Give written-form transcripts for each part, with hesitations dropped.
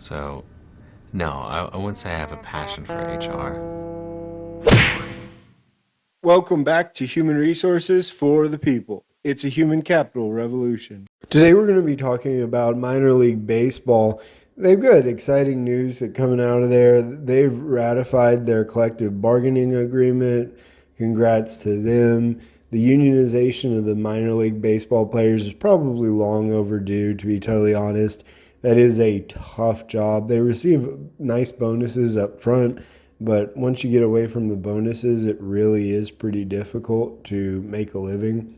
So, no, I wouldn't say I have a passion for HR. Welcome back to Human Resources for the People. It's a human capital revolution. Today we're going to be talking about minor league baseball. They've got exciting news that coming out of there. They've ratified their collective bargaining agreement. Congrats to them. The unionization of the minor league baseball players is probably long overdue, to be totally honest. That is a tough job. They receive nice bonuses up front, but once you get away from the bonuses, it really is pretty difficult to make a living.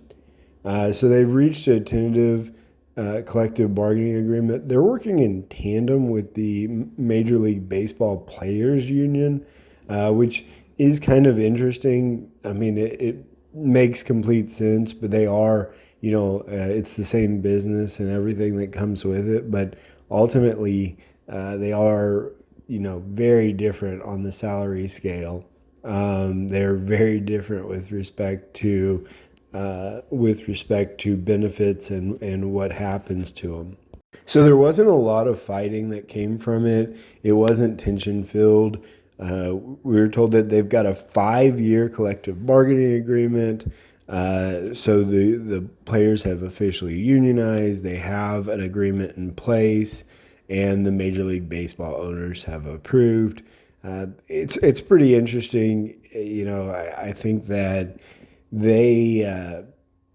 So they've reached a tentative collective bargaining agreement. They're working in tandem with the Major League Baseball Players Union, which is kind of interesting. I mean, it makes complete sense, but they are, it's the same business and everything that comes with it. But ultimately, they are, very different on the salary scale. They're very different with respect to benefits and what happens to them. So there wasn't a lot of fighting that came from it. It wasn't tension filled. We were told that they've got a 5-year collective bargaining agreement. So the players have officially unionized. They have an agreement in place, and the Major League Baseball owners have approved. It's pretty interesting. I think that they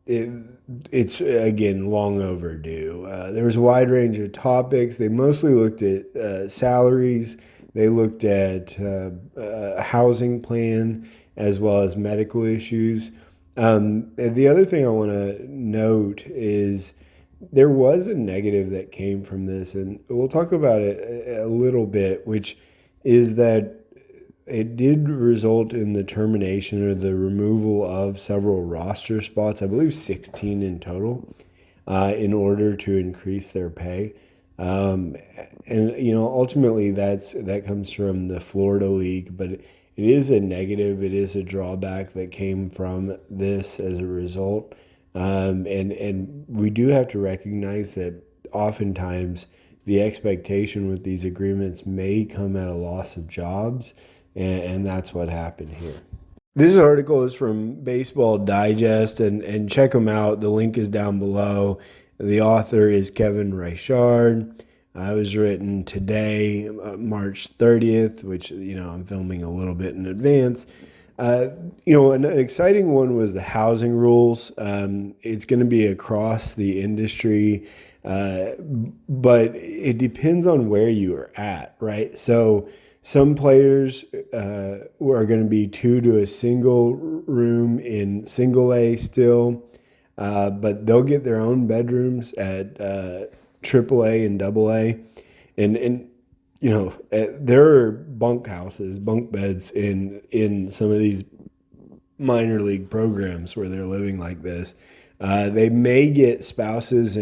it's again long overdue. There was a wide range of topics. They mostly looked at salaries. They looked at a housing plan as well as medical issues. And the other thing I want to note is there was a negative that came from this, and we'll talk about it a little bit, which is that it did result in the termination or the removal of several roster spots, I believe 16 in total, in order to increase their pay. Um, and ultimately that comes from the Florida League, but it is a negative. It is a drawback that came from this as a result. And we do have to recognize that oftentimes the expectation with these agreements may come at a loss of jobs, and that's what happened here. This article is from Baseball Digest, and check them out. The link is down below. The author is Kevin Reichard. It was written today, March 30th, which, I'm filming a little bit in advance. An exciting one was the housing rules. It's going to be across the industry, but it depends on where you are at, right? So some players are going to be two to a single room in single A still, but they'll get their own bedrooms at triple A and double A, and there are bunk beds in some of these minor league programs where they're living like this. They may get spouses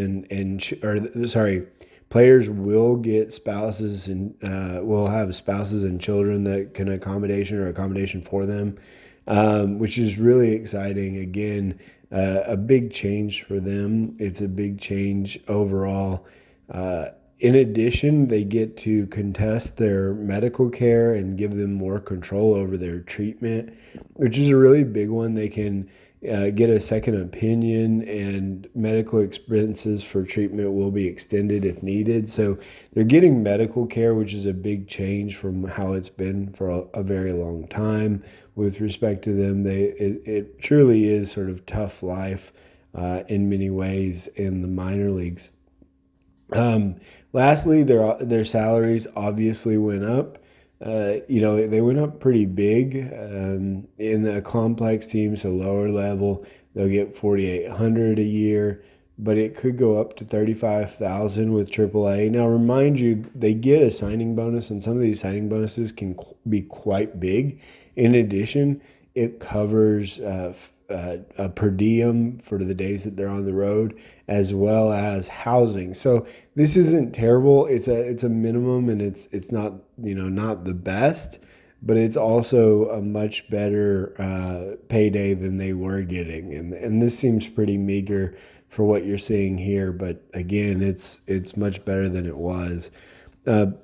players will get spouses and will have spouses and children that can accommodation for them, which is really exciting. Again, a big change for them. It's a big change overall. In addition, they get to contest their medical care and give them more control over their treatment, which is a really big one. They can get a second opinion, and medical expenses for treatment will be extended if needed. So they're getting medical care, which is a big change from how it's been for a very long time. With respect to them, it truly is sort of tough life in many ways in the minor leagues. Lastly, their salaries obviously went up. They went up pretty big in the complex team, so lower level, they'll get 4,800 a year, but it could go up to 35,000 with AAA. Now, remind you, they get a signing bonus, and some of these signing bonuses can be quite big. In addition, it covers a per diem for the days that they're on the road, as well as housing. So this isn't terrible. It's a minimum, and it's not not the best, but it's also a much better payday than they were getting, and this seems pretty meager for what you're seeing here. But again, it's much better than it was.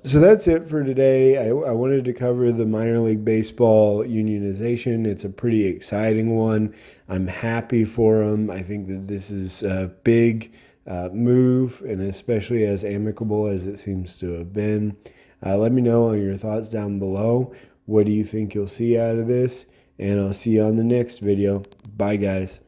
So that's it for today. I wanted to cover the minor league baseball unionization. It's a pretty exciting one. I'm happy for them. I think that this is a big move, and especially as amicable as it seems to have been. Let me know on your thoughts down below. What do you think you'll see out of this? And I'll see you on the next video. Bye, guys.